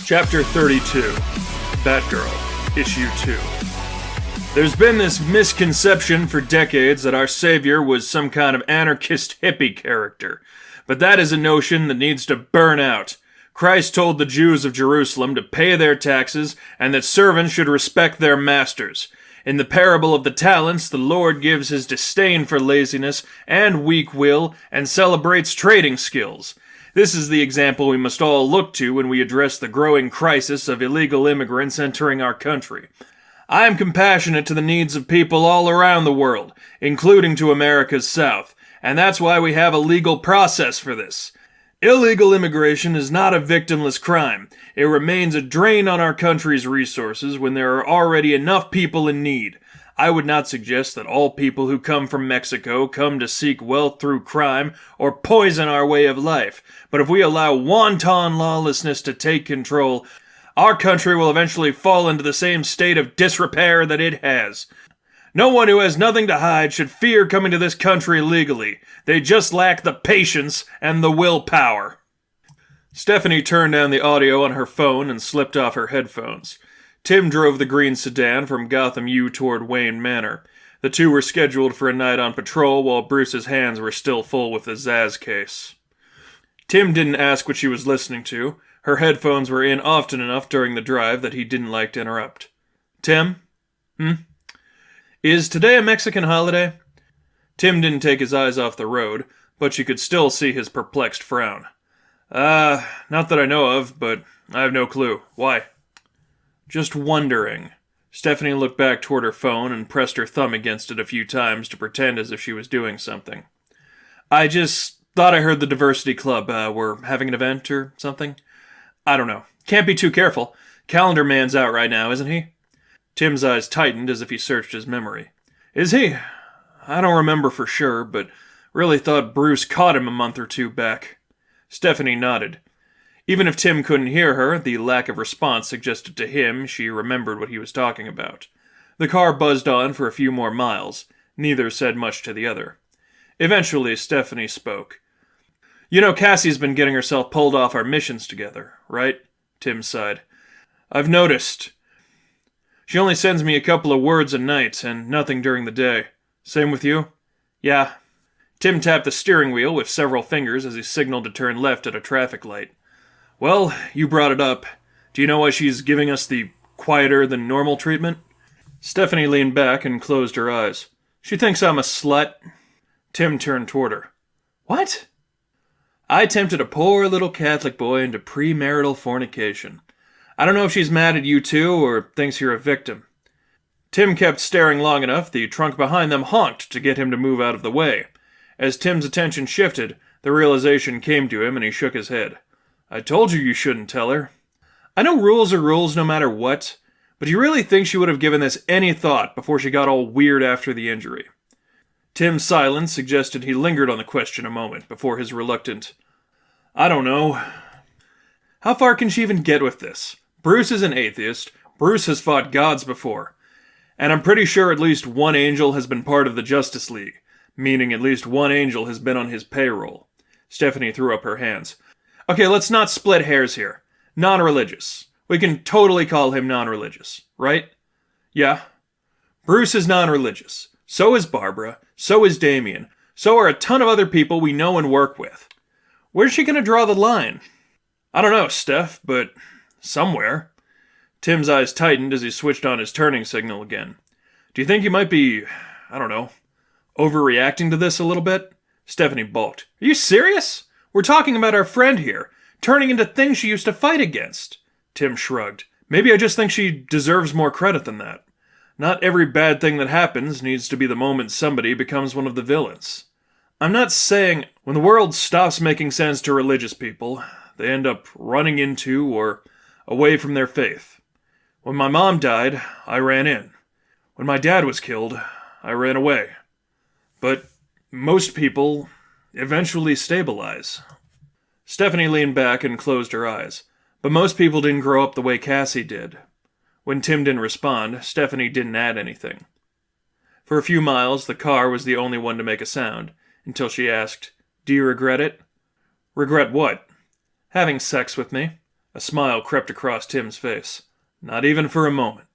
Chapter 32, Batgirl, Issue 2. There's been this misconception for decades that our savior was some kind of anarchist hippie character, but that is a notion that needs to burn out. Christ told the Jews of Jerusalem to pay their taxes and that servants should respect their masters. In the parable of the talents, the Lord gives his disdain for laziness and weak will and celebrates trading skills. This is the example we must all look to when we address the growing crisis of illegal immigrants entering our country. I am compassionate to the needs of people all around the world, including to America's South, and that's why we have a legal process for this. Illegal immigration is not a victimless crime. It remains a drain on our country's resources when there are already enough people in need. I would not suggest that all people who come from Mexico come to seek wealth through crime or poison our way of life, but if we allow wanton lawlessness to take control, our country will eventually fall into the same state of disrepair that it has. No one who has nothing to hide should fear coming to this country legally. They just lack the patience and the willpower. Stephanie turned down the audio on her phone and slipped off her headphones. Tim drove the green sedan from Gotham U toward Wayne Manor. The two were scheduled for a night on patrol while Bruce's hands were still full with the Zaz case. Tim didn't ask what she was listening to. Her headphones were in often enough during the drive that he didn't like to interrupt. Tim? Is today a Mexican holiday? Tim didn't take his eyes off the road, but she could still see his perplexed frown. Not that I know of, but I have no clue. Why? Just wondering. Stephanie looked back toward her phone and pressed her thumb against it a few times to pretend as if she was doing something. I just thought I heard the Diversity Club were having an event or something. I don't know. Can't be too careful. Calendar Man's out right now, isn't he? Tim's eyes tightened as if he searched his memory. Is he? I don't remember for sure, but really thought Bruce caught him a month or two back. Stephanie nodded. Even if Tim couldn't hear her, the lack of response suggested to him she remembered what he was talking about. The car buzzed on for a few more miles. Neither said much to the other. Eventually, Stephanie spoke. You know Cassie's been getting herself pulled off our missions together, right? Tim sighed. I've noticed. She only sends me a couple of words at night, and nothing during the day. Same with you? Yeah. Tim tapped the steering wheel with several fingers as he signaled to turn left at a traffic light. Well, you brought it up. Do you know why she's giving us the quieter-than-normal treatment? Stephanie leaned back and closed her eyes. She thinks I'm a slut. Tim turned toward her. What? I tempted a poor little Catholic boy into premarital fornication. I don't know if she's mad at you too, or thinks you're a victim. Tim kept staring long enough, the trunk behind them honked to get him to move out of the way. As Tim's attention shifted, the realization came to him and he shook his head. I told you shouldn't tell her. I know rules are rules no matter what, but do you really think she would have given this any thought before she got all weird after the injury? Tim's silence suggested he lingered on the question a moment before his reluctant, I don't know. How far can she even get with this? Bruce is an atheist. Bruce has fought gods before. And I'm pretty sure at least one angel has been part of the Justice League, meaning at least one angel has been on his payroll. Stephanie threw up her hands. Okay, let's not split hairs here. Non-religious. We can totally call him non-religious, right? Yeah. Bruce is non-religious. So is Barbara. So is Damien. So are a ton of other people we know and work with. Where's she going to draw the line? I don't know, Steph, but somewhere. Tim's eyes tightened as he switched on his turning signal again. Do you think you might be, I don't know, overreacting to this a little bit? Stephanie balked. Are you serious? We're talking about our friend here, turning into things she used to fight against. Tim shrugged. Maybe I just think she deserves more credit than that. Not every bad thing that happens needs to be the moment somebody becomes one of the villains. I'm not saying when the world stops making sense to religious people, they end up running into or away from their faith. When my mom died, I ran in. When my dad was killed, I ran away. But most people eventually stabilize. Stephanie leaned back and closed her eyes. But most people didn't grow up the way Cassie did. When Tim didn't respond, Stephanie didn't add anything. For a few miles, the car was the only one to make a sound, until she asked, Do you regret it? Regret what? Having sex with me. A smile crept across Tim's face. Not even for a moment.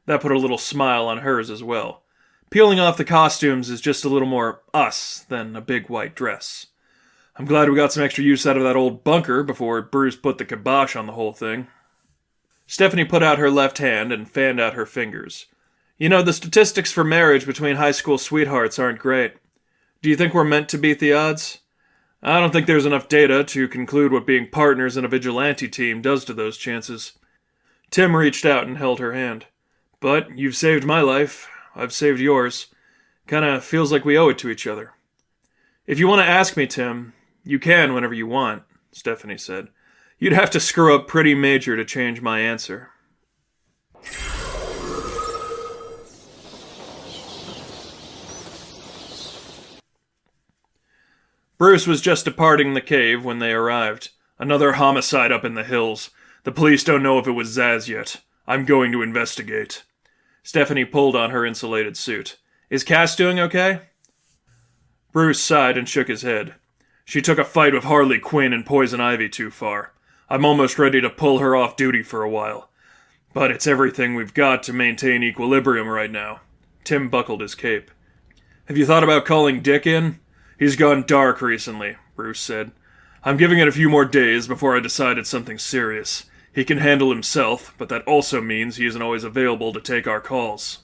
That put a little smile on hers as well. Peeling off the costumes is just a little more us than a big white dress. I'm glad we got some extra use out of that old bunker before Bruce put the kibosh on the whole thing. Stephanie put out her left hand and fanned out her fingers. You know, the statistics for marriage between high school sweethearts aren't great. Do you think we're meant to beat the odds? I don't think there's enough data to conclude what being partners in a vigilante team does to those chances. Tim reached out and held her hand. But you've saved my life. I've saved yours. Kinda feels like we owe it to each other. If you want to ask me, Tim, you can whenever you want, Stephanie said. You'd have to screw up pretty major to change my answer. Bruce was just departing the cave when they arrived. Another homicide up in the hills. The police don't know if it was Zaz yet. I'm going to investigate. Stephanie pulled on her insulated suit. Is Cass doing okay? Bruce sighed and shook his head. She took a fight with Harley Quinn and Poison Ivy too far. I'm almost ready to pull her off duty for a while. But it's everything we've got to maintain equilibrium right now. Tim buckled his cape. Have you thought about calling Dick in? He's gone dark recently, Bruce said. I'm giving it a few more days before I decide it's something serious. He can handle himself, but that also means he isn't always available to take our calls.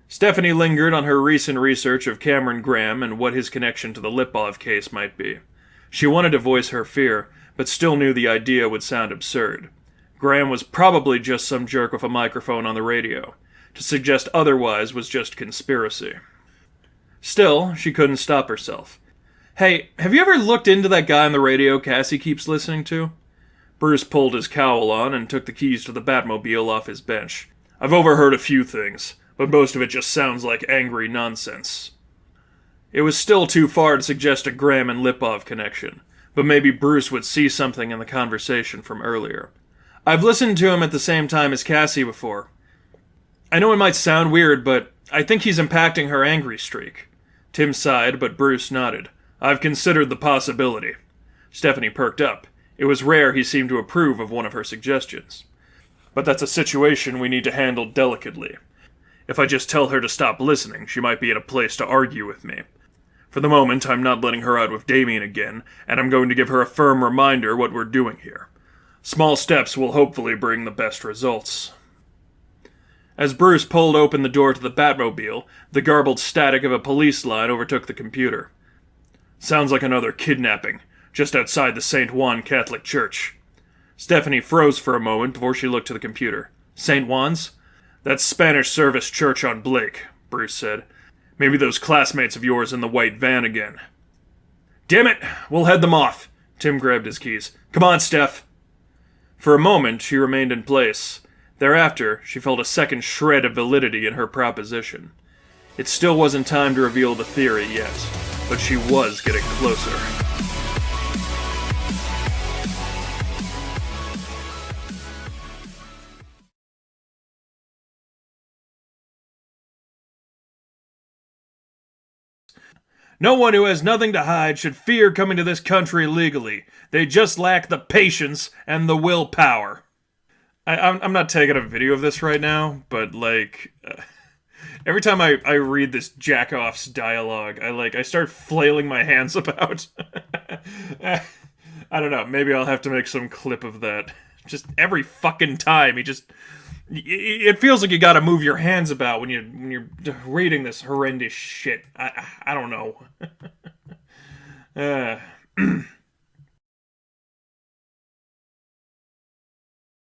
Stephanie lingered on her recent research of Cameron Graham and what his connection to the Lipov case might be. She wanted to voice her fear, but still knew the idea would sound absurd. Graham was probably just some jerk with a microphone on the radio. To suggest otherwise was just conspiracy. Still, she couldn't stop herself. Hey, have you ever looked into that guy on the radio Cassie keeps listening to? Bruce pulled his cowl on and took the keys to the Batmobile off his bench. I've overheard a few things, but most of it just sounds like angry nonsense. It was still too far to suggest a Graham and Lipov connection, but maybe Bruce would see something in the conversation from earlier. I've listened to him at the same time as Cassie before. I know it might sound weird, but I think he's impacting her angry streak. Tim sighed, but Bruce nodded. I've considered the possibility. Stephanie perked up. It was rare he seemed to approve of one of her suggestions. But that's a situation we need to handle delicately. If I just tell her to stop listening, she might be in a place to argue with me. For the moment, I'm not letting her out with Damien again, and I'm going to give her a firm reminder what we're doing here. Small steps will hopefully bring the best results. As Bruce pulled open the door to the Batmobile, the garbled static of a police line overtook the computer. Sounds like another kidnapping, just outside the St. Juan Catholic Church. Stephanie froze for a moment before she looked to the computer. St. Juan's? That's Spanish Service Church on Blake, Bruce said. Maybe those classmates of yours in the white van again. Damn it! We'll head them off. Tim grabbed his keys. Come on, Steph. For a moment, she remained in place. Thereafter, she felt a second shred of validity in her proposition. It still wasn't time to reveal the theory yet, but she was getting closer. No one who has nothing to hide should fear coming to this country legally. They just lack the patience and the willpower. I'm not taking a video of this right now, but every time I read this jack-off's dialogue, I start flailing my hands about. I don't know, maybe I'll have to make some clip of that. Just every fucking time, it feels like you gotta move your hands about when you're reading this horrendous shit. I don't know.